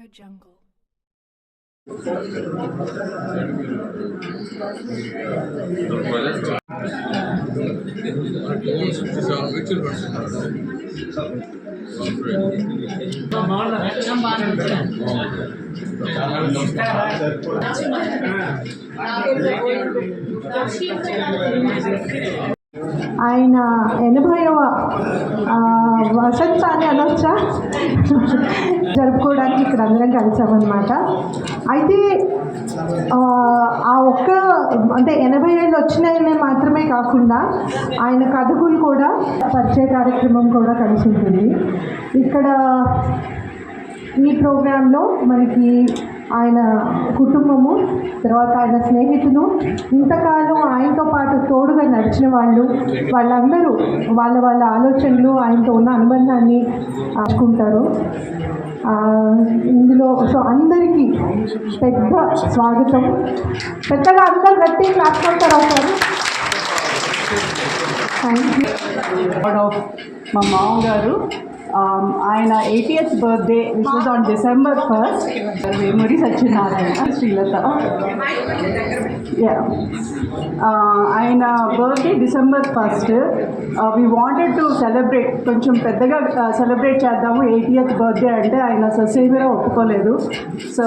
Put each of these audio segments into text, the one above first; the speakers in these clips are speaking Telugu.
AudioJungle. ఆయన 80వ వసంతాన్ని అనొచ్చా జరుపుకోవడానికి ఇక్కడ అందరం కలిసామన్నమాట. అయితే ఆ ఒక్క అంటే 80 ఏళ్ళు వచ్చినాయనే మాత్రమే కాకుండా ఆయన కథకులు కూడా పరిచయ కార్యక్రమం కూడా కలిసి ఉంటుంది. ఇక్కడ ఈ ప్రోగ్రాంలో మనకి ఆయన కుటుంబము, తర్వాత ఆయన స్నేహితులు, ఇంతకాలం ఆయనతో పాటు తోడుగా నడిచిన వాళ్ళందరూ వాళ్ళ ఆలోచనలు ఆయనతో ఉన్న అనుబంధాన్ని ఆచుకుంటారు. ఇందులో సో అందరికీ పెద్ద స్వాగతం. పెద్దగా అందరు గట్టి క్లాస్ కొడతారు ఒకసారి. Thank you. మా మామగారు ఆయన 80th birthday which was on December 1st. Vemuri Satyanarayana Srilatha. ఆయన birthday December 1st. We wanted to celebrate, కొంచెం పెద్దగా సెలబ్రేట్ చేద్దాము 80th బర్త్డే అంటే ఆయన ససేమిరా ఒప్పుకోలేదు. సో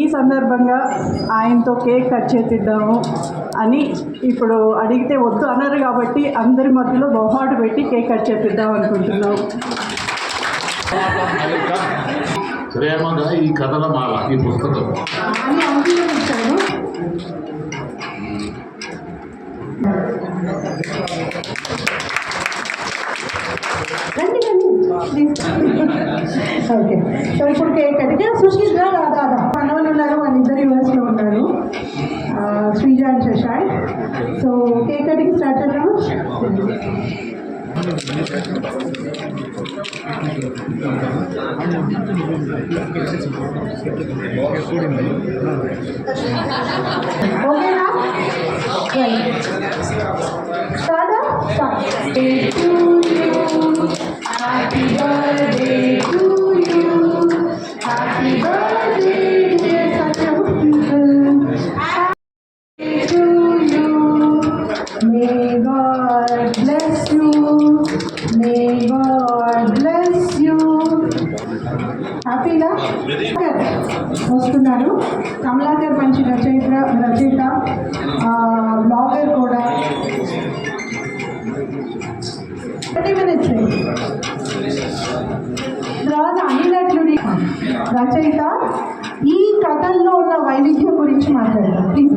ఈ సందర్భంగా ఆయనతో కేక్ కట్ చేద్దాము అని ఇప్పుడు అడిగితే వద్దు అన్నారు కాబట్టి అందరి మధ్యలో బొహాటు పెట్టి కేక్ కట్ చేద్దాం అనుకుంటున్నాం. ప్రేమగా ఈ కథల మాల ఈ పుస్తకం ఓకే. సో ఇప్పుడు కేక్ కట్టితే సుశీల్ దాదా పనవలు ఉన్నారు, వాళ్ళిద్దరు యూఎస్లో ఉన్నారు, Sreeja and Shashank. So cake cutting start చేద్దాము. ఓకేనా? Happy birthday to you, happy birthday dear Satyavathi, happy to you, may God bless you, may God bless you. హ్యాపీగా వస్తున్నారు. కమలాకర్ మంచి రచయిత, బ్లాగర్ కూడా. 30 minutes. తర్వాత అనిల్ అట్లూరి రచయిత ఈ కథల్లో ఉన్న వైవిధ్యం గురించి మాట్లాడతారు. ప్లీజ్.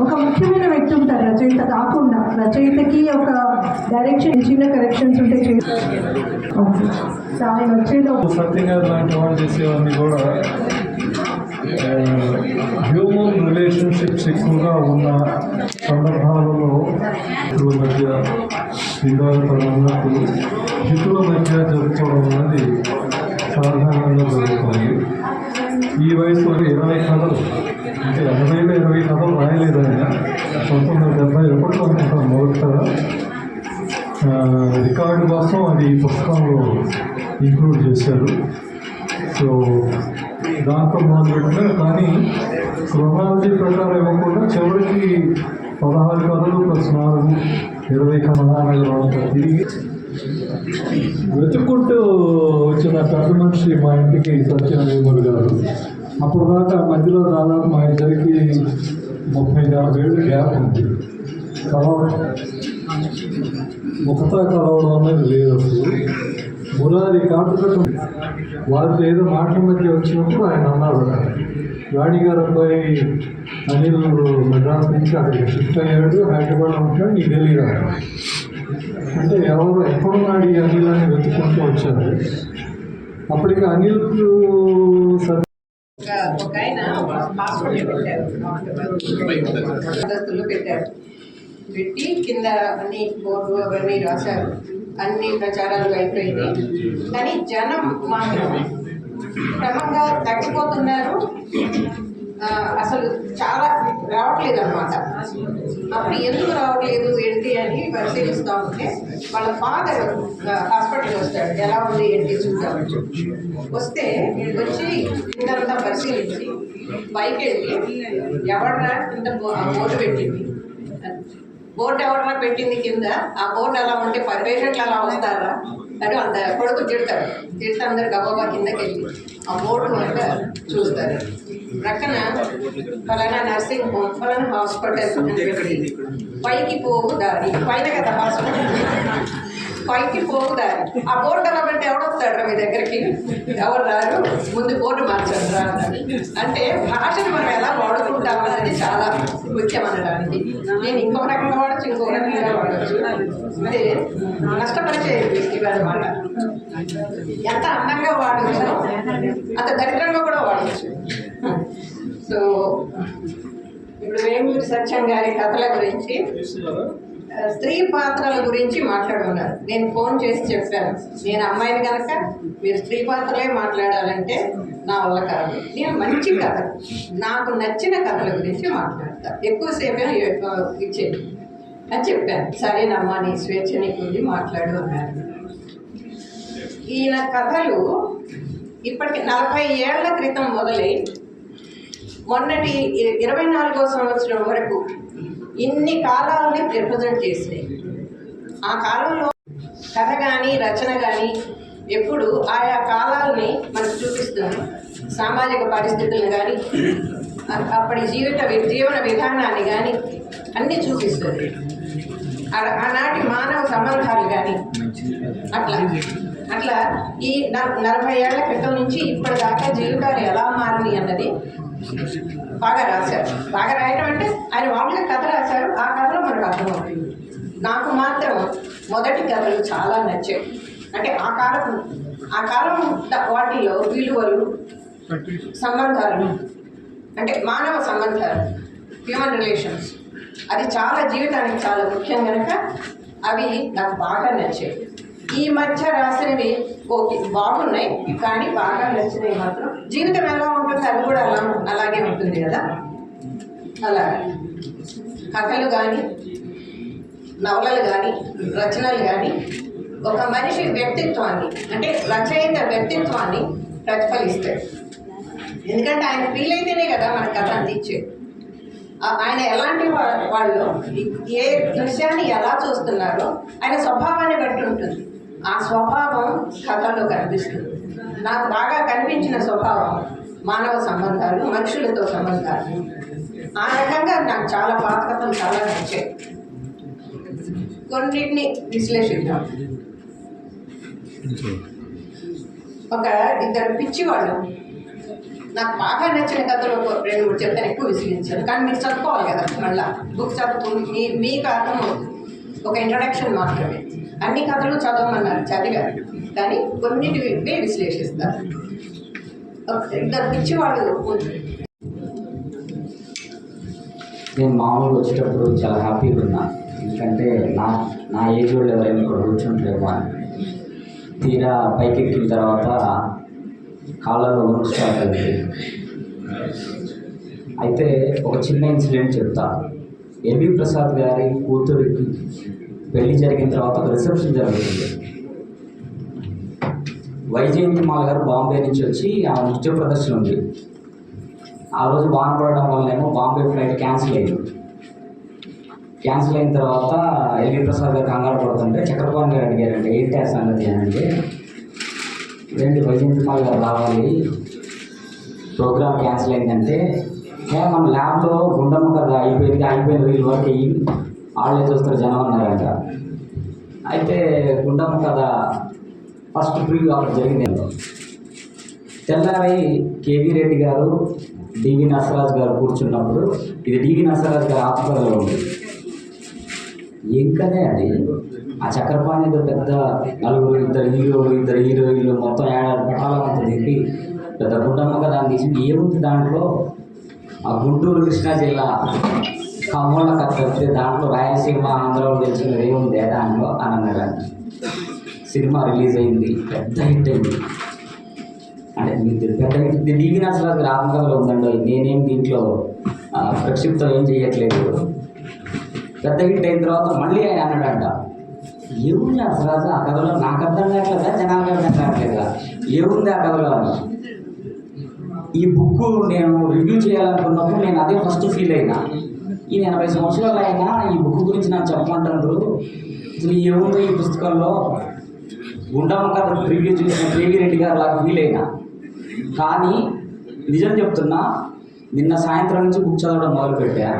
ఒక ముఖ్యమైన వ్యక్తి ఉంటారు రచయిత కాకుండా. రచయితకి ఒక డైరెక్షన్, చిన్న కరెక్షన్స్ ఉంటే ఆయన వచ్చేదో సత్యంగారు లాంటి వాళ్ళు చేసేవన్నీ కూడా హ్యూమన్ రిలేషన్షిప్స్ ఎక్కువగా ఉన్న సందర్భాలలో హితుల మధ్య ఉన్నప్పుడు హితుల మధ్య జరుపుకోవడం అనేది సాధారణంగా జరుగుతుంది. ఈ వయసులో 20 కథలు, అంటే 80లో 20 కథలు రాయలేదు ఆయన. 1971 అనుకుంటాను మొదట రికార్డు కోసం అది పుస్తకంలో ఇంక్లూడ్ చేశారు. సో దాంతో మొదలుపెట్టినారు, కానీ క్రొనాలజీ ప్రకారం ఇవ్వకుండా చివరికి 16 కథలు ప్లస్ 4 20 కథలు తిరిగి వెతుక్కుంటూ వచ్చిన పెద్ద మనిషి మా ఇంటికి సత్యనారాయణ గారు. అప్పుడు దాకా మధ్యలో దాదాపు మా ఇద్దరికి 30-40 ఏళ్ళు గ్యాప్ ఉంది. ముఖతా కలవడం అనేది లేదు అసలు. మురారి కాటుకట్టు వారితో ఏదో మాటల మధ్య వచ్చినప్పుడు ఆయన అన్నారు, రాణి గారు అబ్బాయి అనిల్ మెడ్రాస్ నుంచి అక్కడికి షిఫ్ట్ అయ్యాడు, హైదరాబాద్ ఉంటాడు, నీకు తెలియదు అంటే ఎవరు ఎక్కడున్నాడు ఈ అనిల్ అని వెతుక్కుంటూ వచ్చారు. అప్పటికి అనిల్ పెట్టి కింద అన్ని బోర్డు అవన్నీ రాశారు. అన్ని ప్రచారాలు అయిపోయింది, కానీ జనం మాత్రం క్రమంగా తగ్గిపోతున్నారు. అసలు చాలా రావట్లేదు అనమాట. అప్పుడు ఎందుకు రావట్లేదు ఏంటి అని పరిశీలిస్తూ ఉంటే వాళ్ళ ఫాదర్ హాస్పిటల్కి వస్తాడు, ఎలా ఉంది ఏంటి చూద్దామని. వస్తే వచ్చి ఇంతంతా పరిశీలించి పైకి వెళ్ళి ఎవడరా ఇంత బోర్డు పెట్టింది, బోర్డు ఎవరన్నా పెట్టింది కింద, ఆ బోర్డు అలా ఉంటే పేషెంట్లు అలా వస్తారా అని అంత కొడుకు తిడతాడు. తిడితే అందరు గబాబా కిందకి వెళ్ళి ఆ బోర్డు కనుక చూస్తారు. ప్రక్కన ఫలానా నర్సింగ్ హోమ్, ఫలానా హాస్పిటల్ అని పెట్టి పైకి పోగు దారి, పైన కదా హాస్పిటల్, పైకి పోగు దారి. ఆ బోర్డు అలా పెట్టి ఎవడొస్తాడు మీ దగ్గరికి? ఎవరు రారు, ముందు బోర్డు మార్చండి రా అంటే భాషను మనం ఎలా వాడుకుంటామో అనేది చాలా ముఖ్యం అనడానికి. నేను ఇంకొక రకంగా వాడచ్చు, ఇంకొక రకంగా వాడచ్చు. అదే నష్టపరిచే ఇవన్నమాట. ఎంత అందంగా వాడచ్చు, అంత దరిద్రంగా కూడా వాడచ్చు. సో ఇప్పుడు వేమూరి సత్యం గారి కథల గురించి, స్త్రీ పాత్రల గురించి మాట్లాడున్నారు. నేను ఫోన్ చేసి చెప్పాను, నేను అమ్మాయిని కనుక మీరు స్త్రీ పాత్రలే మాట్లాడాలంటే నా వల్ల కాదు, నేను మంచి కథ, నాకు నచ్చిన కథల గురించి మాట్లాడతాను, ఎక్కువసేపే ఇచ్చేది అని చెప్పాను. సరేనమ్మా, నీ స్వేచ్ఛ నీకుంది, మాట్లాడు అన్నారు. ఈయన కథలు ఇప్పటికి 40 ఏళ్ల క్రితం మొదలై మొన్నటి 24వ సంవత్సరం వరకు ఇన్ని కాలాలని రిప్రజెంట్ చేసినాయి. ఆ కాలంలో కథ కానీ రచన కానీ ఎప్పుడు ఆయా కాలాలని మనకు చూపిస్తుంది. సామాజిక పరిస్థితులను కానీ అప్పటి జీవన విధానాన్ని కానీ అన్నీ చూపిస్తుంది. ఆనాటి మానవ సంబంధాలు కానీ అట్లా ఈ 40 ఏళ్ల క్రితం నుంచి ఇప్పటిదాకా జీవితాలు ఎలా మారినాయి అన్నది బాగా రాశారు. బాగా రాయటం అంటే ఆయన మామూలుగా కథ రాశారు, ఆ కథలో మనకు అర్థమవుతుంది. నాకు మాత్రం మొదటి కథలు చాలా నచ్చాయి. అంటే ఆ కాలం వాటిలో విలువలు, సంబంధాలు, అంటే మానవ సంబంధాలు, హ్యూమన్ రిలేషన్స్, అది చాలా జీవితానికి చాలా ముఖ్యం కనుక అవి నాకు బాగా నచ్చాయి. ఈ మధ్య రాసినవి ఓకే బాగున్నాయి, కానీ బాగా నచ్చినవి మాత్రం జీవితం ఎలా ఉంటుంది అది కూడా అలాగే ఉంటుంది కదా. అలా కథలు కానీ, నవలలు కానీ, రచనలు కానీ ఒక మనిషి వ్యక్తిత్వాన్ని, అంటే రచయిత వ్యక్తిత్వాన్ని ప్రతిఫలిస్తాయి. ఎందుకంటే ఆయన ఫీల్ అయితేనే కదా మన కథ అందించేది. ఆయన ఎలాంటి వాళ్ళు ఏ దృశ్యాన్ని ఎలా చూస్తున్నారో ఆయన స్వభావాన్ని బట్టి ఉంటుంది. ఆ స్వభావం కథలో కనిపిస్తుంది. నాకు బాగా కనిపించిన స్వభావం మానవ సంబంధాలు, మనుషులతో సంబంధాలు. ఆ రకంగా నాకు చాలా పాత కథలు చాలా నచ్చాయి. కొన్నిటిని విశ్లేషిద్దాం. ఒక ఇద్దరు పిచ్చివాళ్ళు, నాకు బాగా నచ్చిన కథలు ఒక 2-3 చెప్తాను, ఎక్కువ విసిగించాను. కానీ మీరు చదువుకోవాలి కదా, మళ్ళీ బుక్ చదువుకుని మీకు అర్థమవుతుంది. ఒక ఇంట్రడక్షన్ మాత్రమే, అన్ని కథలు చదవమన్నారు, చదివారు, కానీ కొన్నిటివే విశ్లేషిస్తారు. ఇద్దరు పిచ్చివాళ్ళు. నేను మామూలుగా వచ్చేటప్పుడు చాలా హ్యాపీగా ఉన్నా, ఎందుకంటే నా ఏజ్ వాళ్ళు ఎవరైనా ఇక్కడ కూర్చుంటారేమో అని. తీరా పైకి ఎక్కిన తర్వాత కాళ్ళలో వణుకు స్టార్ట్ అయింది. అయితే ఒక చిన్న ఇన్సిడెంట్ చెప్తా. ఎంవి ప్రసాద్ గారి కూతురికి పెళ్లి జరిగిన తర్వాత ఒక రిసెప్షన్ జరుగుతుంది. వైజయంతిమాల గారు బాంబే నుంచి వచ్చి ఆ నృత్య ప్రదర్శన ఉంది. ఆ రోజు వాన పడడం వల్లనేమో బాంబే ఫ్లైట్ క్యాన్సిల్ అయింది. క్యాన్సిల్ అయిన తర్వాత ఎంవి ప్రసాద్ గారు కంగారు పడుతుంటే చక్రపాణి గారు అడిగారంటే ఏంటి ఆ సంగతి అని అంటే, ఏంటి వైజయంతిమాల గారు రావాలి, ప్రోగ్రామ్ క్యాన్సిల్ అయిందంటే, మన ల్యాబ్లో గుండమ్మ కథ అయిపోయిన వీళ్ళ వరకు వాళ్ళే చూస్తారు జనం అన్నారంట. అయితే గుండమ్మ కథ ఫస్ట్ ప్రివ్యూ అక్కడ జరిగింది. తెల్లారి కేవీ రెడ్డి గారు, డివి నరసరాజు గారు కూర్చున్నప్పుడు, ఇది డివి నరసరాజు గారు ఆత్మకథలో ఉంది. ఏం కదే అది, ఆ చక్రపాణి ఏదో పెద్ద నలుగురు, ఇద్దరు హీరోయిన్లు మొత్తం 7 పటాలంతా దిగి పెద్ద గుండమ్మ కథ అని తీసి ఏముంది దాంట్లో, ఆ గుంటూరు కృష్ణా జిల్లా కమ్మల కథ వస్తే దాంట్లో రాయలసీమ ఆంధ్రాలో తెలిసినది ఏముంది దాంట్లో అని అన్నారు. సినిమా రిలీజ్ అయింది, పెద్ద హిట్ అయింది. అంటే మీరు పెద్ద డివి నరసరాజు ఆత్మకథలో ఉందండి, నేనేం దీంట్లో ప్రక్షిప్తం ఏం చేయట్లేదు. పెద్ద హిట్ అయిన తర్వాత మళ్ళీ ఆయన అన్నాడంట, ఏముంది నరసరాజు ఆ కథలో, నాకు అర్థం కావట్లేదా, జనాలకు అర్థం కావట్లేదా, ఏముంది ఆ కథలో అని. ఈ బుక్ నేను రివ్యూ చేయాలనుకున్నప్పుడు నేను అదే ఫస్ట్ ఫీల్ అయినా. ఈ 80 సంవత్సరాలు అయినా ఈ బుక్ గురించి నాకు చెప్పమంటారు, అసలు ఏముందో ఈ పుస్తకంలో, గుండమ్మ కథ రివ్యూ చేసిన కేవీ రెడ్డి గారు లాగా ఫీల్ అయినా. కానీ నిజం చెప్తున్నా, నిన్న సాయంత్రం నుంచి బుక్ చదవడం మొదలుపెట్టా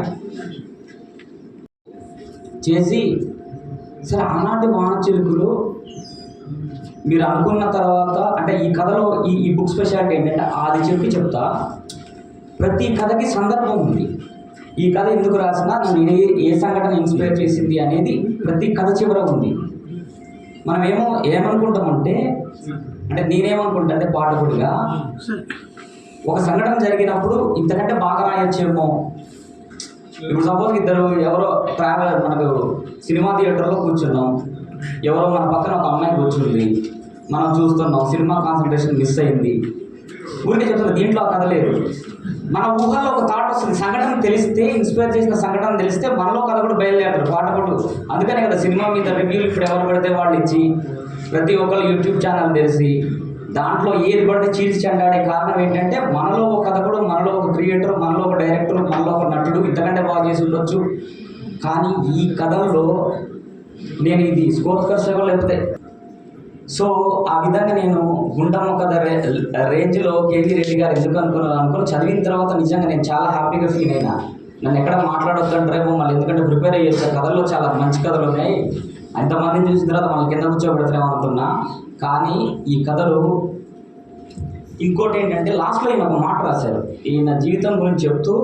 చేసి, సరే ఆనాటి వానచిలుకలు మీరు అనుకున్న తర్వాత, అంటే ఈ కథలో ఈ బుక్ స్పెషాలిటీ ఏంటంటే, అది చెప్తా, ప్రతి కథకి సందర్భం ఉంది. ఈ కథ ఎందుకు రాసినా, నన్ను ఏ సంఘటన ఇన్స్పైర్ చేసింది అనేది ప్రతి కథ చివర ఉంది. మనం ఏమనుకుంటామంటే, అంటే నేనేమనుకుంటా అంటే పాఠకుడిగా, ఒక సంఘటన జరిగినప్పుడు ఇంతకంటే బాగా రాయొచ్చేమో. ఇప్పుడు సపోజ్ ఎవరో ట్రావెలర్, మనకు సినిమా థియేటర్లో కూర్చున్నాం, ఎవరో మన పక్కన ఒక అమ్మాయి కూర్చుంది, మనం చూస్తున్నాం, సినిమా కాన్సన్ట్రేషన్ మిస్ అయింది. ఊరికే చెప్తున్నా, దీంట్లో ఆ కథ లేదు. మన ఊహల్లో ఒక థాట్ వస్తుంది, సంఘటన తెలిస్తే, ఇన్స్పైర్ చేసిన సంఘటన తెలిస్తే మనలో కథ కూడా బయలుదేరతారు పాఠకుడు. అందుకనే కదా సినిమా మీద రివ్యూలు ఇప్పుడు ఎవరు పడితే వాళ్ళు ఇచ్చి, ప్రతి ఒక్కరు యూట్యూబ్ ఛానల్ తెలిసి దాంట్లో ఏది పడితే చీల్చి చెండాడే కారణం ఏంటంటే, మనలో ఒక కథకుడు, మనలో ఒక క్రియేటర్, మనలో ఒక డైరెక్టర్, మనలో ఒక నటుడు ఇంతకంటే బాగా చేసి ఉండొచ్చు. కానీ ఈ కథల్లో నేను ఇది స్కోత్కర్షగా లేకపోతే, సో ఆ విధంగా నేను గుండమ్మ కథ రేంజ్లో కేవీ రెడ్డి గారు ఎందుకు అనుకుని చదివిన తర్వాత నిజంగా నేను చాలా హ్యాపీగా ఫీల్ అయినా. నన్ను ఎక్కడ మాట్లాడొద్దంటారేమో మళ్ళీ, ఎందుకంటే ప్రిపేర్ అయ్యేసా, కథల్లో చాలా మంచి కథలు ఉన్నాయి, అంతమందిని చూసిన తర్వాత మళ్ళీ కింద కూర్చోబెడతారేమో అనుకున్నా. కానీ ఈ కథలు ఇంకోటి ఏంటంటే, లాస్ట్లో ఈయన ఒక మాట రాశారు, ఈయన జీవితం గురించి చెప్తూ,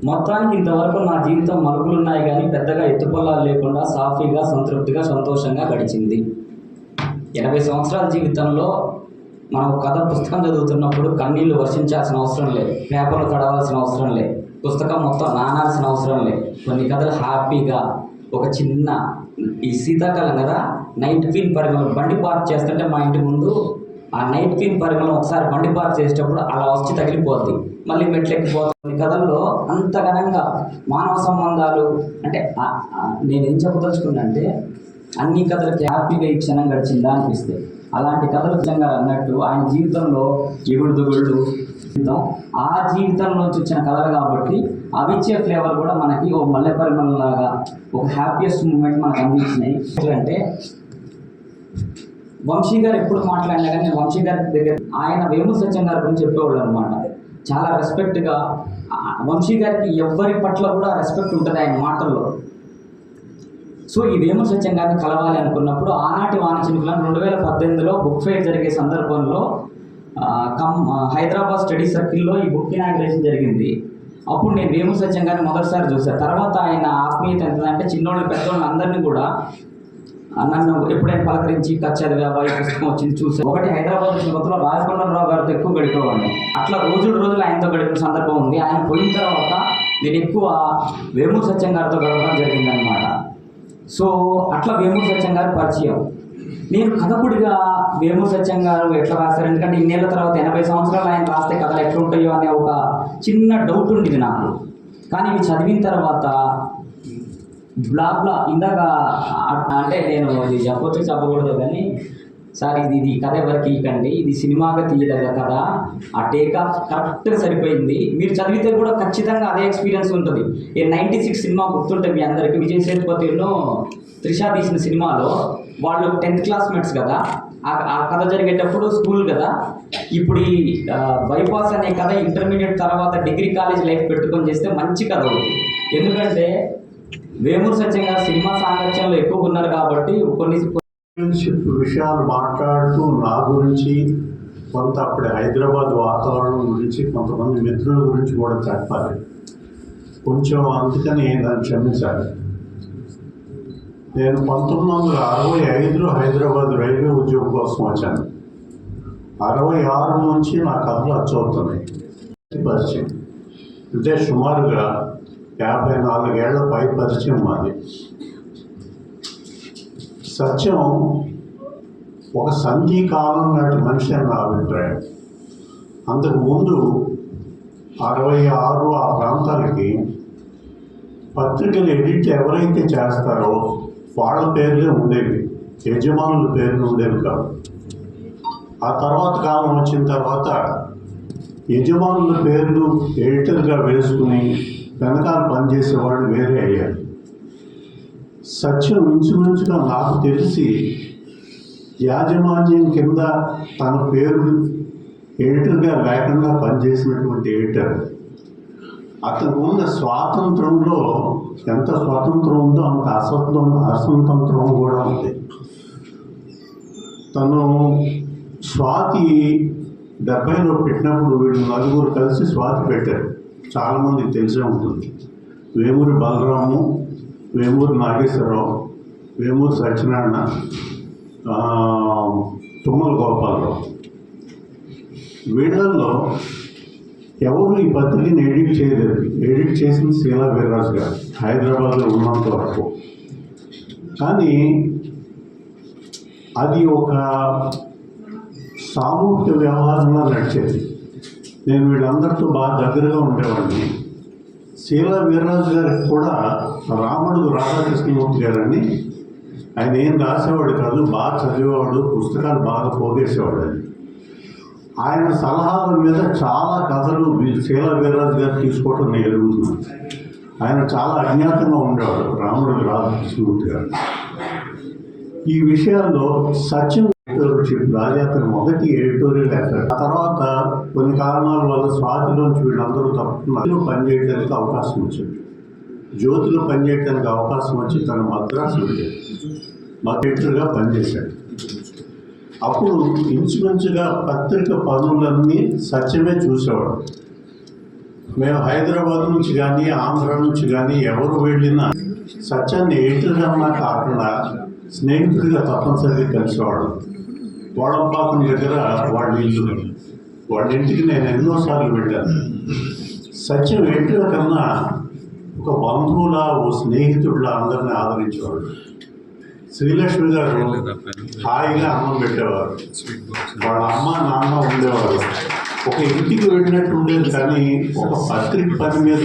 మొత్తానికి ఇంతవరకు నా జీవితం మలుపులు ఉన్నాయి కానీ పెద్దగా ఎత్తుపల్లాలు లేకుండా సాఫీగా, సంతృప్తిగా, సంతోషంగా గడిచింది. 80 సంవత్సరాల జీవితంలో మనం కథ పుస్తకం చదువుతున్నప్పుడు కన్నీళ్లు వర్షించాల్సిన అవసరం లేదు, పేపర్లు తడవాల్సిన అవసరం లేదు, పుస్తకం మొత్తం నానాల్సిన అవసరం లేదు. కొన్ని కథలు హ్యాపీగా, ఒక చిన్న ఈ శీతాకాలం కదా, నైట్ క్వీన్ పరిమళం బండి పార్క్ చేస్తుంటే మా ఇంటి ముందు ఆ నైట్ క్వీన్ పరిమళం ఒకసారి బండి పార్క్ చేసేటప్పుడు అలా వచ్చి తగిలిపోద్ది, మళ్ళీ మెట్లెక్కిపోతుంది. కథల్లో అంత ఘనంగా మానవ సంబంధాలు, అంటే నేనేం చెప్పదలుచుకున్నా అంటే, అన్ని కథలకి హ్యాపీగా ఈ క్షణం గడిచిందా అనిపిస్తే, అలాంటి కథలు నిజంగా అన్నట్టు ఆయన జీవితంలో ఎగుడు దిగుళ్ళు ఆ జీవితంలోంచి వచ్చిన కథలు కాబట్టి అవిచ్చే ఫ్లేవర్ కూడా మనకి ఓ మల్లె పరిమళంలాగా ఒక హ్యాపీయెస్ట్ మూమెంట్ మనకు అందించినాయి. ఎట్లంటే, వంశీ గారు ఎప్పుడు మాట్లాడినా కానీ వంశీ గారి దగ్గర ఆయన వేమూరి సత్యం గారి గురించి చెప్పేవాళ్ళు అనమాట. చాలా రెస్పెక్ట్గా, వంశీ గారికి ఎవరి పట్ల కూడా రెస్పెక్ట్ ఉంటుంది ఆయన మాటల్లో. సో ఈ వేమూరి సత్యం గారిని కలవాలి అనుకున్నప్పుడు ఆనాటి వానచిలుకలను 2018లో బుక్ ఫెయిర్ జరిగే సందర్భంలో హైదరాబాద్ స్టడీ సర్కిల్లో ఈ బుక్ ఇనాగ్రేషన్ జరిగింది. అప్పుడు నేను వేమూరి సత్యం గారిని మొదటిసారి చూశాను. తర్వాత ఆయన ఆత్మీయత ఎంతంటే, చిన్నోళ్ళు పెద్దోళ్ళు అందరినీ కూడా నన్ను ఎప్పుడైనా పలకరించి చదివావా, ఈ పుస్తకం వచ్చింది చూసాను. ఒకటి హైదరాబాద్ వచ్చిన కొత్తలో రాజకొండరావు గారితో ఎక్కువ గడిపేవాడిని, అట్లా రోజులు ఆయనతో గడిపిన సందర్భం ఉంది. ఆయన పోయిన తర్వాత నేను ఎక్కువ వేమూరి సత్యం గారితో గడపడం జరిగిందనమాట. సో అట్లా వేమూరి సత్యం గారి పరిచయం. నేను కథకుడిగా వేమూరి సత్యం గారు ఎట్లా రాశారు, ఎందుకంటే ఇన్నేళ్ల తర్వాత 80 సంవత్సరాలు ఆయన రాస్తే కథలు ఎట్లుంటాయో అనే ఒక చిన్న డౌట్ ఉండేది నాకు. కానీ ఇవి చదివిన తర్వాత బ్లా ఇందాక అంటే నేను ఇది చెప్పకూడదు కానీ, సార్ ఇది కథ ఎవరికి ఇవ్వకండి, ఇది సినిమాగా తీయదగ్గ కథ, ఆ టేక్ ఆఫ్ కరెక్ట్గా సరిపోయింది, మీరు చదివితే కూడా ఖచ్చితంగా అదే ఎక్స్పీరియన్స్ ఉంటుంది. 96 సినిమా గుర్తుంటే మీ అందరికీ, విజయ్ సేతుపతిను త్రిష తీసిన సినిమాలో వాళ్ళు 10th క్లాస్మేట్స్ కదా, ఆ కథ జరిగేటప్పుడు స్కూల్ కదా. ఇప్పుడు ఈ బైపాస్ అనే కథ ఇంటర్మీడియట్ తర్వాత డిగ్రీ కాలేజ్ లైఫ్ పెట్టుకొని చేస్తే మంచి కథ అవుతుంది. ఎందుకంటే వేమూరి సత్యం గారు సినిమా సాంగత్యంలో ఎక్కువ ఉన్నారు కాబట్టి కొన్ని విషయాలు మాట్లాడుతూ నా గురించి కొంత అప్పుడు హైదరాబాద్ వాతావరణం గురించి, కొంతమంది మిత్రుల గురించి కూడా చెప్పాలి కొంచెం, అందుకని నన్ను క్షమించాలి. నేను 1965లో హైదరాబాద్ రైల్వే ఉద్యోగం కోసం వచ్చాను. 66 నుంచి నా కథలు అచ్చవుతున్నాయి. పరిచయం అంటే సుమారుగా 54 ఏళ్ల పై పరిచయం మాది. సత్యం ఒక సంధికాలం నాటి మనిషి అని నా అభిప్రాయం. అంతకు ముందు 66 ఆ ప్రాంతాలకి పత్రికలు ఎడిట్ ఎవరైతే చేస్తారో వాళ్ళ పేర్లే ఉండేవి, యజమానుల పేర్లు ఉండేవి కాదు. ఆ తర్వాత కాలం వచ్చిన తర్వాత యజమానుల పేర్లు ఎడిటర్గా వేసుకుని వెనకాల పనిచేసేవాళ్ళు వేరే అయ్యారు. సత్యం ఇంచుమించుగా నాకు తెలిసి యాజమాన్యం కింద తన పేరు ఎడిటర్గా లేకుండా పనిచేసినటువంటి ఎడిటర్. అతనికి ఉన్న స్వాతంత్రంలో ఎంత స్వాతంత్రం ఉందో అంత అస్వతంత్రం కూడా ఉంది. తను స్వాతి 70లో పెట్టినప్పుడు వీళ్ళు నలుగురు కలిసి స్వాతి పెట్టారు. చాలామందికి తెలిసే ఉంటుంది. వేమూరి బలరాము, వేమూరి నాగేశ్వరరావు, వేమూరి సత్యనారాయణ, తుమ్మల గోపాలరావు. వీళ్ళల్లో ఎవరు ఈ పత్రికని ఎడిట్ చేయలేదు. ఎడిట్ చేసింది శీలా వీర్రాజు గారు హైదరాబాద్లో ఉన్నంత వరకు. కానీ అది ఒక సామూహిక వ్యవహారంలో నడిచేది. నేను వీళ్ళందరితో బాగా దగ్గరగా ఉండేవాడిని. శీలా వీర్రాజు గారికి కూడా రామడుగు రాధాకృష్ణమూర్తి గారని, ఆయన ఏం రాసేవాడు కాదు, బాగా చదివేవాడు, పుస్తకాలు బాగా పోగేసేవాడు. అని ఆయన సలహాల మీద చాలా కథలు శీలా వీర్రాజు గారు తీసుకోవడం నేను ఎరుగుతున్నాను. ఆయన చాలా అజ్ఞాతంగా ఉండేవాడు రామడుగు రాధాకృష్ణమూర్తి గారు. ఈ విషయాల్లో సచిన్ ఎడిటోరియల్ రాజు అతను మొదటి ఎడిటోరియల్ యాక్టర్. ఆ తర్వాత కొన్ని కారణాల వల్ల స్వాతిలోంచి వీళ్ళందరూ తప్పుతున్నారు. పనిచేయడానికి అవకాశం వచ్చింది. జ్యోతిలో పనిచేయడానికి అవకాశం వచ్చి తను మద్రాసు వెళ్ళాడు. ఎడిటర్గా పనిచేశాడు. అప్పుడు ఇంచుమించుగా పత్రిక పనులన్నీ సత్యమే చూసేవాడు. మేము హైదరాబాద్ నుంచి కానీ ఆంధ్ర నుంచి కానీ ఎవరు వెళ్ళినా సత్యాన్ని ఎడిటర్గా కాకుండా స్నేహితుడిగా తప్పనిసరిగా కలిసేవాడు. వాడపాకం దగ్గర వాళ్ళ ఇల్లు, వాళ్ళ ఇంటికి నేను ఎన్నోసార్లు వెళ్ళాను. సత్యం ఎడిటర్ కన్నా ఒక బంధువులా, ఓ స్నేహితుడిలా అందరినీ ఆదరించేవాడు. శ్రీలక్ష్మి గారు హాయిగా అన్నం పెట్టేవారు. వాళ్ళ అమ్మ నాన్న ఉండేవారు. ఒక ఇంటికి వెళ్ళినట్టు ఉండేది. కానీ ఒక పత్రిక పని మీద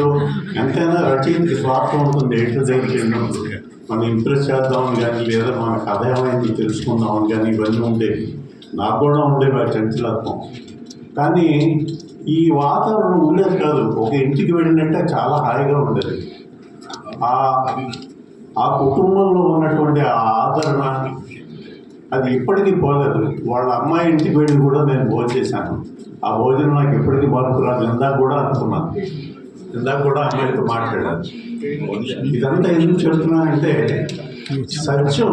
ఎంతైనా రచయితకి స్వార్థం ఉంటుంది. ఎడిటర్ దగ్గరికి వెళ్ళినప్పుడు మనం ఇంప్రెస్ చేద్దామని కానీ, లేదా మన కథ ఏమైంది తెలుసుకుందామని కానీ ఇవన్నీ ఉండేవి. నాకు కూడా ఉండేవి ఆ చంచలత్వం. కానీ ఈ వాతావరణం ఉండేది కాదు. ఒక ఇంటికి వెళ్ళినట్టే చాలా హాయిగా ఉండేది. ఆ కుటుంబంలో ఉన్నటువంటి ఆ ఆదరణ అది ఇప్పటికీ పోలేదు. వాళ్ళ అమ్మాయి ఇంటికి వెళ్ళి కూడా నేను భోజనం చేశాను. ఆ భోజనం నాకు ఎప్పటికీ బాగురాదు. ఇందాక కూడా అనుకున్నాను, ఇందాక కూడా అమ్మాయితో మాట్లాడాను. ఇదంతా ఎందుకు చెప్తున్నానంటే సత్యం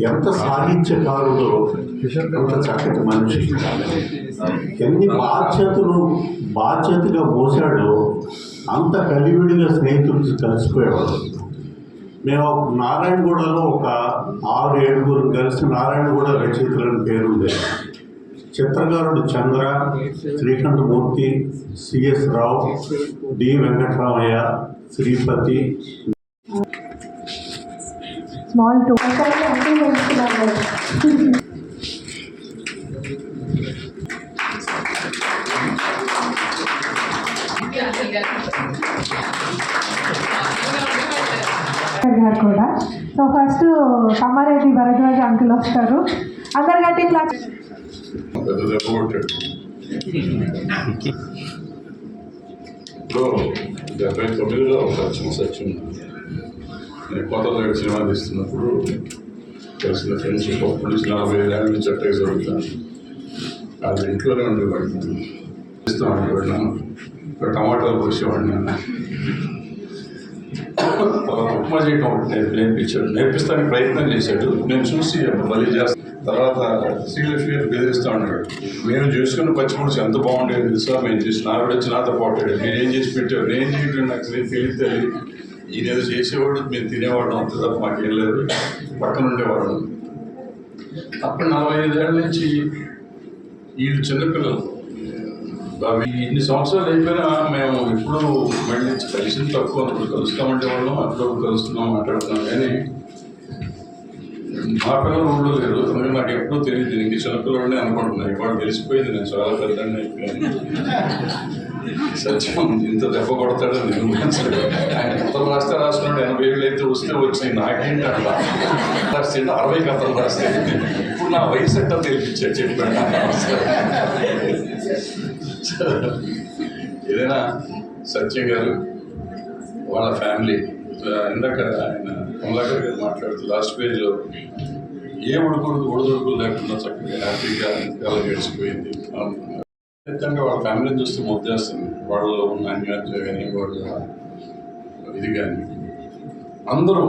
ఎంత సాహిత్యకారుడు, ఎంత చక్కటి మనిషి, ఎన్ని బాధ్యతగా మోసాడో అంత కలివిడిగా స్నేహితులు కలిసిపోయేవాడు. మేము నారాయణగూడలో ఒక 6-7 కలిసి నారాయణగూడ రచయితలని పేరుండే. చిత్రకారుడు చంద్ర, శ్రీకంఠమూర్తి, సిఎస్ రావు, డి వెంకటరామయ్య, శ్రీపతి. స్మాల్ టూ గారు కూడా. So first Sammareddy Bharadwaj uncle వస్తారు. అందరు గట్టి క్లాస్. ఇప్పుడు 79లో ఒక సత్యం నేను కొత్తలో సినిమా తీస్తున్నప్పుడు కలిసిన ఫ్రెండ్షిప్ అప్పుడు 45 ఏళ్ళ నుంచి అట్టే జరుగుతాను. అది ఇంట్లోనే ఉండేవాడిని, ఇస్తూ ఉండేవాడినాను. టమాటాలు పోసేవాడిని. తర్వాత ఉప్మా చేయడం ఒకటి నేర్పించాడు. నేర్పిస్తానికి ప్రయత్నం చేశాడు. నేను చూసి మళ్ళీ చేస్తాను. తర్వాత శ్రీలక్ష్మి గారు బెదిరిస్తూ ఉన్నాడు. మేము చేసుకున్న పచ్చిపులుసు ఎంత బాగుండేది తెలుసా, మేము చేసి నావిడ వచ్చి నాతో పోటాడు. నేనేం చేసి పెట్టావు, నేను చేయడం నాకు తెలియదు. ఈయన ఏదో చేసేవాడు, మేము తినేవాడు అంత తప్ప మాకేం లేదు. పక్కన ఉండేవాడు. అప్పుడు 45 ఏళ్ళ నుంచి వీళ్ళు చిన్నపిల్లలు. అవి ఇన్ని సంవత్సరాలు అయిపోయినా మేము ఎప్పుడు మళ్ళీ కలిసి తక్కువ. అప్పుడు కలుస్తామంటే వాళ్ళం, అప్పుడు కలుస్తున్నాం, మాట్లాడుతున్నాం. కానీ మా పిల్లలు ఊళ్ళో లేరు, అందుకని నాకు ఎప్పుడూ తెలియదు. ఇంక చిన్నపిల్లలని అనుకుంటున్నాను. ఇవాళ తెలిసిపోయింది నేను చాలా పెద్దని అయిపోయాను. సత్యం ఇంత దెబ్బ కొడతాడని నేను ఆయన ఎంత రాస్తున్నాడు. 80 ఏళ్ళు అయితే వస్తే వచ్చినాయి. నాకేంటి అట్లా రాస్తే 60 కథలు రాస్తే ఇప్పుడు నా వయసు ఎట్టా తెలిపించాడు చెప్పాడు. ఏదైనా సత్యం గారు వాళ్ళ ఫ్యామిలీ ఇందాక ఆయన కమలాకర్ గారు మాట్లాడుతూ లాస్ట్ పేజ్లో ఏ ఒడిదుడుకులు లేకుండా చక్కగా హ్యాపీగా చాలా గడిచిపోయింది. ఖచ్చితంగా వాళ్ళ ఫ్యామిలీని చూస్తే ముద్దేస్తుంది. వాళ్ళలో ఉన్న అన్యోన్యత కానీ వాళ్ళ ఇది కానీ అందరూ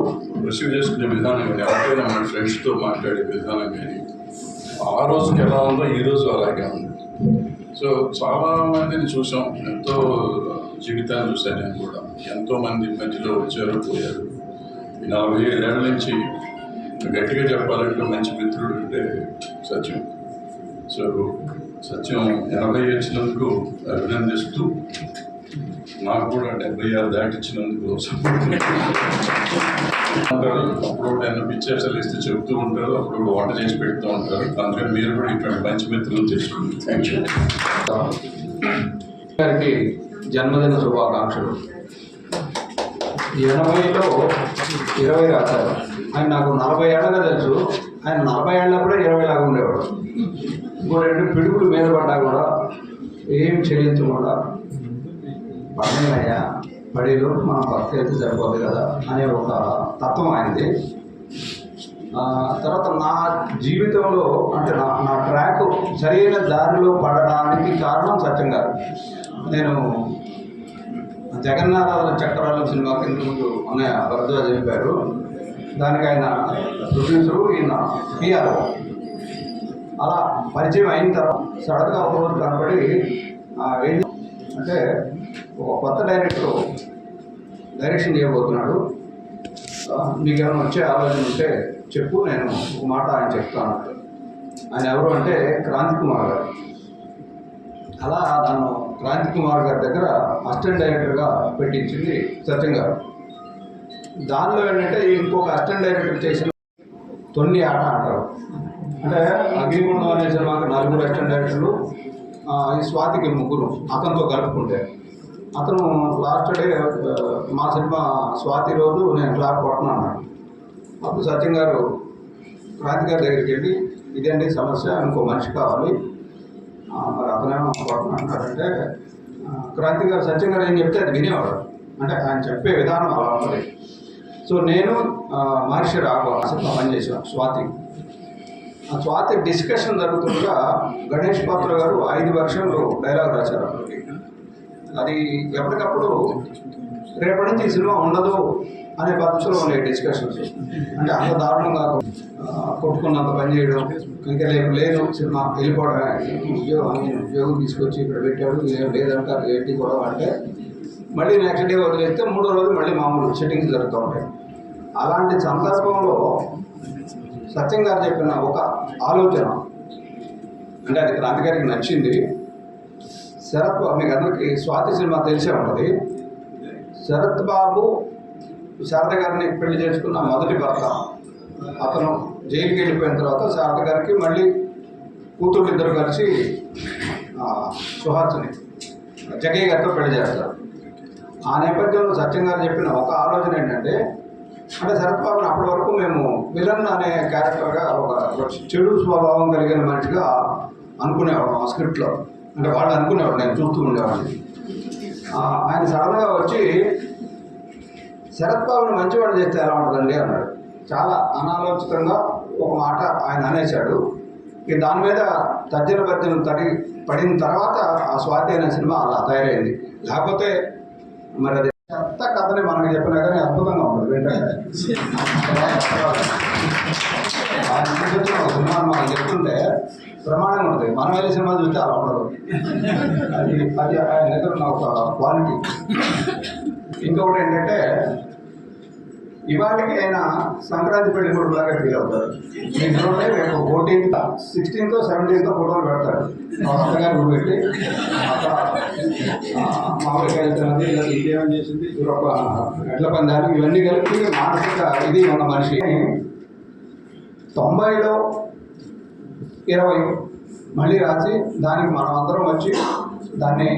రిసీవ్ చేసుకునే విధానం కానీ ఎవరికైనా మన ఫ్రెండ్స్తో మాట్లాడే విధానం కానీ ఆ రోజుకి ఎలా ఉందో ఈ రోజు అలాగే ఉంది. సో చాలా మందిని చూసాం, ఎంతో జీవితాన్ని చూశాను నేను కూడా. ఎంతోమంది మధ్యలో వచ్చారు పోయారు. 45 ఏళ్ళ నుంచి గట్టిగా చెప్పాలంటే మంచి మిత్రుడు అంటే సత్యం. సో సత్యం 80 వచ్చినందుకు అభినందిస్తూ నాకు కూడా 76 దాటిచ్చినందుకు ఉంటారు. అప్పుడు ఆయన పిక్చర్స్ ఇస్తే చెప్తూ ఉంటారు, అప్పుడు వంట చేసి పెడుతూ ఉంటారు. అందుకని మీరు కూడా ఇటువంటి మంచి మిత్రులు చేసుకోండి. Thank you. గారికి జన్మదిన శుభాకాంక్షలు. 80లో 20 రాశారు. ఆయన నాకు 40 ఏళ్ళగా తెలుసు. ఆయన 40 ఏళ్ళప్పుడే 20 లాగా ఉండేవాడు. ఇంకో 2 పిడుగులు మీద పడ్డా కూడా ఏం చెల్లించకుండా పడలేదయ్యా, పడేలో మనం భక్తి అయితే సరిపోదు కదా అనే ఒక తత్వం ఆయనది. తర్వాత నా జీవితంలో అంటే నా ట్రాక్ సరైన దారిలో పడడానికి కారణం సత్యం గారు. నేను జగన్నాథ చక్రాలు సినిమా కింద ముందు అన్నయ్య భరద్వాజ్ చెప్పారు. దానికి ఆయన ప్రొడ్యూసరు, ఈయన పిఆర్. అలా పరిచయం అయిన తర్వాత సడన్గా ఒకరోజు కనపడి ఏంటి అంటే ఒక కొత్త డైరెక్షన్ చేయబోతున్నాడు, మీకు ఏమైనా వచ్చే ఆలోచన ఉంటే చెప్పు, నేను ఒక మాట ఆయన చెప్తాను. ఆయన ఎవరు అంటే క్రాంతి కుమార్ గారు. అలా నన్ను క్రాంతి కుమార్ గారి దగ్గర అసిస్టెంట్ డైరెక్టర్గా పెట్టించింది సత్యం గారు. దానిలో ఏంటంటే ఇంకొక అసిస్టెంట్ డైరెక్టర్ చేసిన తొన్ని ఆట అంటారు. అంటే అగ్నిగుండం అనే సినిమాకి 4 అసిస్టెంట్ డైరెక్టర్లు, ఈ స్వాతికి 3 అతనితో కలుపుకుంటే. అతను లాస్ట్ డే మా సినిమా స్వాతి రోజు నేను క్లాప్ కొట్టను. అప్పుడు సత్యం గారు క్రాంతి గారి దగ్గరికి వెళ్ళి ఇదేంటి సమస్య, ఇంకో మనిషి కావాలి, మరి అతనేమో కొట్టను అంటారంటే క్రాంతి గారు సత్యం గారు ఏం చెప్తే అది వినేవాడు. అంటే ఆయన చెప్పే విధానం అలా ఉంటుంది. సో నేను మహర్షి రాఘవ సినిమా పనిచేసాను స్వాతి. ఆ స్వాతి డిస్కషన్ జరుగుతుండగా గణేష్ పాత్ర గారు 5 వర్షన్లు డైలాగ్ రాశారు. అప్పటికి అది ఎప్పటికప్పుడు రేపటి నుంచి ఈ సినిమా ఉండదు అనే పద్ధతిలో ఉండే డిస్కషన్స్. అంటే అంత దారుణంగా కొట్టుకున్నంత పని చేయడం, ఇంకా లేదు సినిమా వెళ్ళిపోవడమే, ఉద్యోగం తీసుకొచ్చి ఇక్కడ పెట్టాడు, ఏం లేదంటారు ఏంటి కూడా అంటే మళ్ళీ నెక్స్ట్ డే వదిలేస్తే 3వ రోజు మళ్ళీ మామూలు సెట్టింగ్స్ జరుగుతూ ఉంటాయి. అలాంటి సందర్భంలో సత్యం గారు చెప్పిన ఒక ఆలోచన అంటే అది క్రాంతి గారికి నచ్చింది. శరత్ బాబు, మీకు అందరికీ స్వాతి సినిమా తెలిసే ఉంటుంది. శరత్ బాబు శారద గారిని పెళ్లి చేసుకున్న మొదటి భర్త. అతను జైలుకి వెళ్ళిపోయిన తర్వాత శారద గారికి మళ్ళీ కూతురు ఇద్దరు కలిసి సుహాసిని జగయ్య గారితో పెళ్లి చేస్తారు. ఆ నేపథ్యంలో సత్యం గారు చెప్పిన ఒక ఆలోచన ఏంటంటే, అంటే శరత్ బాబుని అప్పటి వరకు మేము విలన్ అనే క్యారెక్టర్గా ఒక చెడు స్వభావం కలిగిన మనిషిగా అనుకునేవాడు ఆ స్క్రిప్ట్లో. అంటే వాళ్ళు అనుకునేవాడు, నేను చూస్తూ ఉండేవాడిని. ఆయన సడన్గా వచ్చి శరత్ బాబుని మంచివాడు చేస్తే ఎలా ఉంటుందండి అన్నాడు. చాలా అనాలోచితంగా ఒక మాట ఆయన అనేశాడు. ఇక దాని మీద తర్జన భర్జన పడిన తర్వాత ఆ స్వాతి అనే సినిమా అలా తయారైంది. లేకపోతే మరి అది కొత్త కథని మనకు చెప్పినా కానీ అద్భుతంగా ఉంటుంది. వెంటనే సినిమా మనం చెప్తుంటే ప్రమాణంగా ఉంటుంది. మనం వెళ్ళే సినిమా చూస్తే అలా ఉండదు. అది ఆయన దగ్గర ఉన్న ఒక క్వాలిటీ. ఇంకొకటి ఏంటంటే ఇవాళకి అయినా సంక్రాంతి పెళ్లి కొడుకులాగా ఫీల్ అవుతారు. ఇంట్లో రేపు 14th 16th 17th ఫోటోలు పెడతారు. అత్తగారు గుడి పెట్టి మామిడికాయలు తిన్నది, ఇలా ఇంకేమని చేసింది, ఎడ్ల పందాలు, ఇవన్నీ కలిపి మానసిక ఇది ఉన్న మనిషి 90లో 20 మళ్ళీ రాసి దానికి మనం అందరం వచ్చి దాన్ని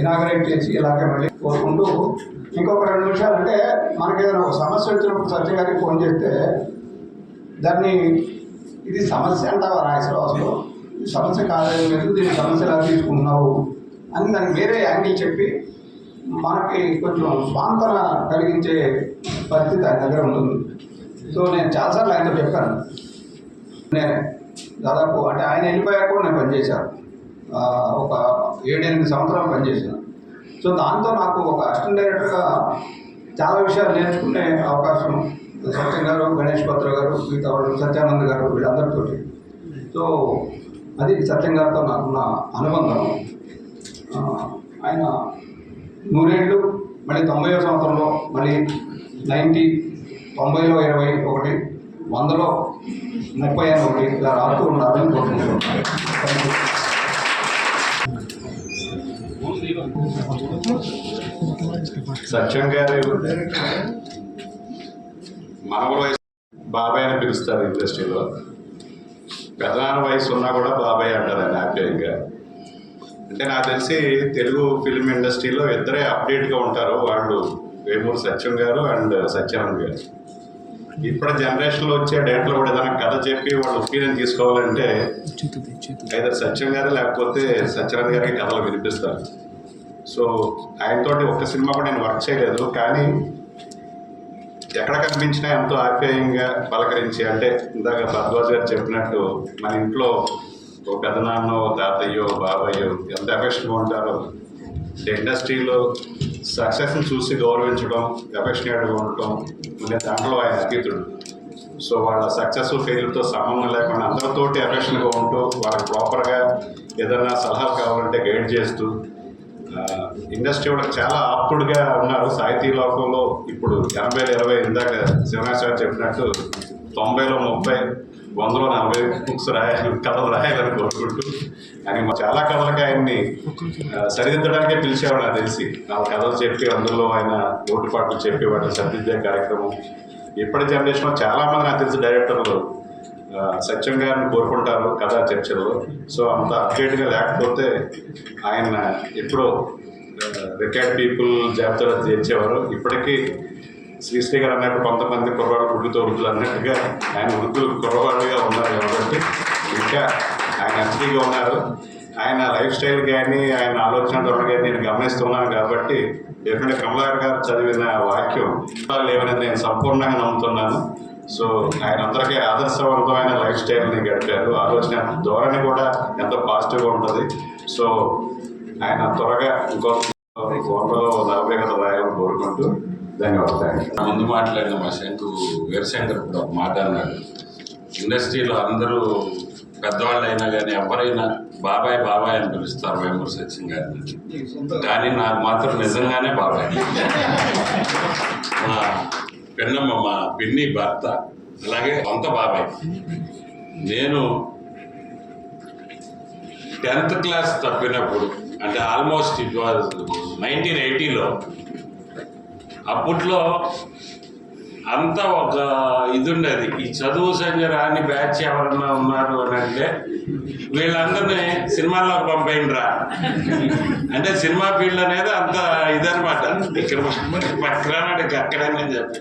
ఇనాగరేట్ చేసి ఇలాగే మళ్ళీ కోరుకుంటూ ఇంకొక 2 నిమిషాలు అంటే మనకి ఏదైనా ఒక సమస్య వచ్చినప్పుడు సత్య గారికి ఫోన్ చేస్తే దాన్ని ఇది సమస్య అంటావా రాయసరావు ఈ సమస్య కాదని ఎందుకు దీన్ని సమస్య ఎలా తీసుకుంటున్నావు అని దానికి వేరే యాంగిల్ చెప్పి మనకి కొంచెం స్వాంతన కలిగించే పరిస్థితి ఆయన దగ్గర ఉంటుంది. సో నేను చాలాసార్లు ఆయనతో చెప్పాను. నేను దాదాపు అంటే ఆయన వెళ్ళిపోయాక కూడా నేను పనిచేశాను, ఒక 7-8 సంవత్సరాలు పనిచేశాను. సో దాంతో నాకు ఒక అసిస్టెంట్ డైరెక్టర్గా చాలా విషయాలు నేర్చుకునే అవకాశం సత్యం గారు, గణేష్ పత్ర గారు, మిగతా వాళ్ళు సత్యానంద్ గారు వీళ్ళందరితో. సో అది సత్యం గారితో నాకున్న అనుబంధం. ఆయన 100 ఏళ్ళు, మళ్ళీ 90వ సంవత్సరంలో మళ్ళీ 90, 90లో 21, 100లో 30 అని ఒకటి ఇలా రాస్తూ ఉండాలని కోరుకుంటున్నాను. సత్యం గారు మామూలు వయసు బాబాయ్ అని పిలుస్తారు ఇండస్ట్రీలో. పెద్దనాన్న వయసు ఉన్నా కూడా బాబాయ్ అంటారు ఆయన హ్యాపీగా. అంటే నాకు తెలిసి తెలుగు ఫిల్మ్ ఇండస్ట్రీలో ఇద్దరే అప్డేట్గా ఉంటారు, వాళ్ళు వేమూరు సత్యం గారు అండ్ సత్యానంద్ గారు. ఇప్పుడు జనరేషన్లో వచ్చే డేట్లో కూడా ఏదైనా కథ చెప్పి వాళ్ళు ఒపీనియన్ తీసుకోవాలంటే either సత్యం గారు లేకపోతే సత్యానంద్ గారికి కథలు వినిపిస్తారు. సో ఆయనతోటి ఒక్క సినిమా కూడా నేను వర్క్ చేయలేదు, కానీ ఎక్కడ కనిపించినా ఎంతో ఆప్యాయంగా పలకరించి, అంటే ఇందాక భరద్వాజ్ గారు చెప్పినట్టు మన ఇంట్లో ఓ పెద్దనాన్నో, తాతయ్యో, బాబాయ్యో ఎంత ఎఫెక్షన్గా ఉంటారో, ఇండస్ట్రీలో సక్సెస్ని చూసి గౌరవించడం, ఎఫెక్షనేట్గా ఉండటం ఉండే దాంట్లో ఆయన అతీతుడు. సో వాళ్ళ సక్సెస్ ఫెయిల్తో సంబంధం లేకుండా అందరితోటి ఎఫెక్షన్గా ఉంటూ వాళ్ళకి ప్రాపర్గా ఏదైనా సలహాలు కావాలంటే గైడ్ చేస్తూ ఇండస్ట్రీ వాళ్ళకి చాలా ఆప్తుడుగా ఉన్నారు. సాహితీ లోకంలో ఇప్పుడు 80లో 20 ఇందాక శివనాథ్ గారు చెప్పినట్టు 90లో 30, 100లో 40 బుక్స్ కథలు రాయాలని కోరుకుంటూ ఆయన చాలా కథలకి ఆయన్ని సరిదిద్దడానికే పిలిచేవాడు నాకు తెలిసి. ఆ కథలు చెప్పి అందులో ఆయన ఓటుపాట్లు చెప్పి వాటిని సరిదిద్దే కార్యక్రమం. ఇప్పటి జనరేషన్లో చాలామంది నాకు తెలిసి డైరెక్టర్లు సత్యం గారిని కోరుకుంటారు కథా చర్చల్లో. సో అంత అప్డేట్గా లేకపోతే ఆయన ఎప్పుడో రికార్డ్ పీపుల్ జాబితాలో చేర్చేవారు. ఇప్పటికీ శ్రీశ్రీ గారు అన్నట్టు కొంతమంది కుర్రవాళ్ళు వృద్ధులతో వృద్ధులు అన్నట్టుగా ఆయన వృద్ధులు కుర్రవాళ్ళుగా ఉన్నారు కాబట్టి ఇంకా ఆయన అతిథిగా ఉన్నారు. ఆయన లైఫ్ స్టైల్ కానీ ఆయన ఆలోచన ధోరణి కానీ నేను గమనిస్తున్నాను కాబట్టి డెఫినెట్గా కమలాకర్ గారు చదివిన వాక్యం లేవనేది నేను సంపూర్ణంగా నమ్ముతున్నాను. సో ఆయన అందరికీ ఆదర్శవంతమైన లైఫ్ స్టైల్ని గడిపారు. ఆలోచన ధోరణి కూడా ఎంతో పాజిటివ్గా ఉంటుంది. సో ఆయన త్వరగా ఇంకో 140 కథలు రాయాలని కోరుకుంటూ ధన్యవాదాలు. ముందు మాట్లాడిన మా శంకు వీరశంకర్ కూడా ఒక మాట అన్నాడు, ఇండస్ట్రీలో అందరూ పెద్దవాళ్ళు అయినా కానీ ఎవరైనా బాబాయ్ బాబాయ్ అని పిలుస్తారు వేమూరు సత్యం గారిని, కానీ నాకు మాత్రం నిజంగానే బాబాయ్. మా పెన్నమ్మ, మా పిన్ని భర్త, అలాగే సొంత బాబాయ్. నేను 10th క్లాస్ తప్పినప్పుడు, అంటే ఆల్మోస్ట్ ఇట్ వాజ్ 1980లో, అప్పట్లో అంతా ఒక ఇది ఉండేది, ఈ చదువు సంజ రాని బ్యాచ్ ఎవరన్నా ఉన్నారు అని అంటే వీళ్ళందరినీ సినిమాల్లోకి పంపేయండిరా అంటే సినిమా ఫీల్డ్ అనేది అంత ఇదనమాట. ఇక్కడ పక్కనాటికి అక్కడనే చెప్పి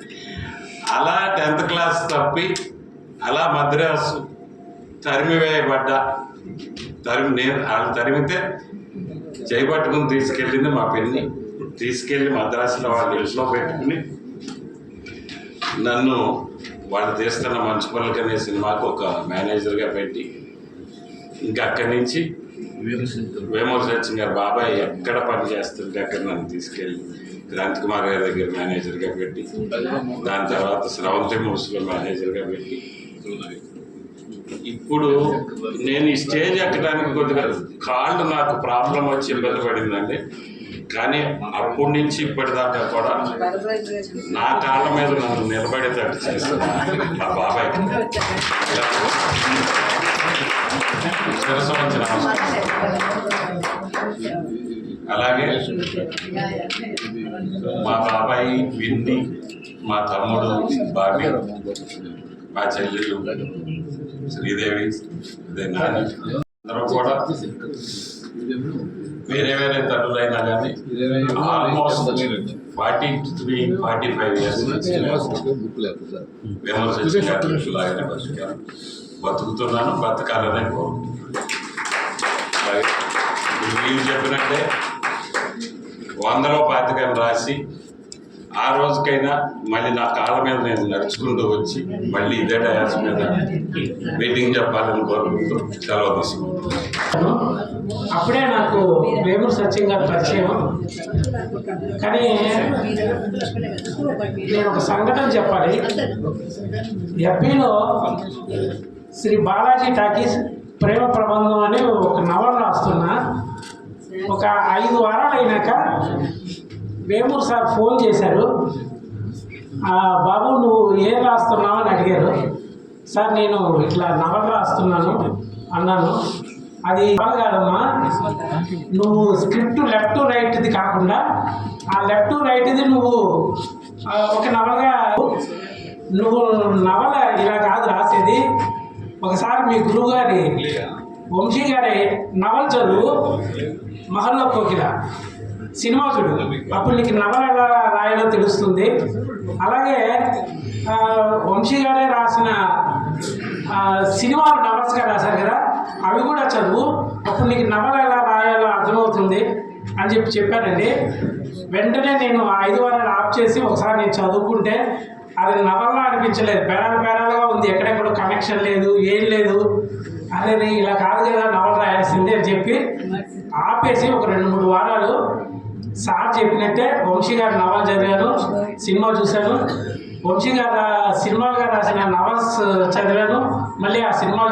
అలా 10th క్లాస్ తప్పి అలా మద్రాసు తరిమివేయబడ్డా. నేను వాళ్ళు తరిమితే చేయబట్టుకుని తీసుకెళ్ళింది మా పిన్ని. తీసుకెళ్ళి మద్రాసులో వాళ్ళ ఇంట్లో పెట్టుకుని నన్ను వాళ్ళు తీస్తున్న మంచి పనులకి అనే సినిమాకు ఒక మేనేజర్గా పెట్టి, ఇంకా అక్కడి నుంచి వేమూరు సత్యం గారు బాబాయ్ ఎక్కడ పని చేస్తుంటే అక్కడ నన్ను తీసుకెళ్ళి క్రాంతి కుమార్ గారి దగ్గర మేనేజర్గా పెట్టి, దాని తర్వాత శ్రవంతి మూర్స్లో మేనేజర్గా పెట్టి, ఇప్పుడు నేను ఈ స్టేజ్ ఎక్కడానికి కొద్దిగా కాళ్ళు నాకు ప్రాబ్లం వచ్చి ఇబ్బంది పడిందండి. కానీ అప్పటి నుంచి ఇప్పటిదాకా కూడా నా కాళ్ళ మీద నన్ను నిలబడేటట్టు చేస్తున్నాను మా బాబాయ్. అలాగే మా బాబాయి, విన్ని, మా తమ్ముడు బాబీ, మా చెల్లెలు శ్రీదేవి, అదే నాని, అందరూ కూడా వేరే వేరే తల్లులైనా కానీ ఆల్మోస్ట్ 43-45 ఇయర్స్ నుంచి విమర్శించలాగానే బతుకుతున్నాను, బతకాలనే కోరుకుంటున్నాను. అలాగే వీళ్ళు చెప్పినట్టే 100లో 25 రాసి ఆ రోజుకైనా మళ్ళీ నా కాళ్ళ మీద నేను నడుచుకుంటూ వచ్చి మళ్ళీ ఇదే డయాస్ మీద మీటింగ్ చెప్పాలని కోరుకుంటూ సెలవు తీసుకుంటున్నాను. అప్పుడే నాకు వేమూరు సత్యం గారు పరిచయం. కానీ నేను ఒక సంఘటన చెప్పాలి. ఎఫ్బీలో శ్రీ బాలాజీ టాకీస్ ప్రేమ ప్రబంధం అని ఒక నవల రాస్తున్నా. ఒక 5 వారాలు అయినాక వేమూరు సార్ ఫోన్ చేశారు. బాబు నువ్వు ఏం రాస్తున్నావు అని అడిగారు. సార్ నేను ఇట్లా నవల రాస్తున్నాను అన్నాను. అది కాదమ్మా, నువ్వు స్క్రిప్ట్ లెఫ్ట్ రైట్ది కాకుండా ఆ లెఫ్ట్ రైట్ది నువ్వు ఒక నవలగా, నువ్వు నవల ఇలా కాదు రాసేది. ఒకసారి మీ గురువుగారి వంశీ గారి నవల చదువు, మహల్లో కోకిల సినిమా చూడు, అప్పుడు నీకు నవల ఎలా రాయాలో తెలుస్తుంది. అలాగే వంశీ గారే రాసిన సినిమాలు నవల్స్గా రాశారు కదా, అవి కూడా చదువు, అప్పుడు నీకు నవల ఎలా రాయాలో అర్థమవుతుంది అని చెప్పారండి. వెంటనే నేను 5 వారాలు ఆఫ్ చేసి ఒకసారి నేను చదువుకుంటే అది నవల్లా అనిపించలేదు, పేరాలుగా ఉంది, ఎక్కడెక్కడ కనెక్షన్ లేదు, ఏం లేదు. అదే ఇలా కాదు కదా నవల రాయాల్సిందే అని చెప్పి ఆపేసి ఒక 2-3 వారాలు సార్ చెప్పినట్టే వంశీ గారి నవల చదివాను, సినిమా చూశాను. వంశీ గారు సినిమాలుగా రాసిన నవల్స్ చదివాను, మళ్ళీ ఆ సినిమా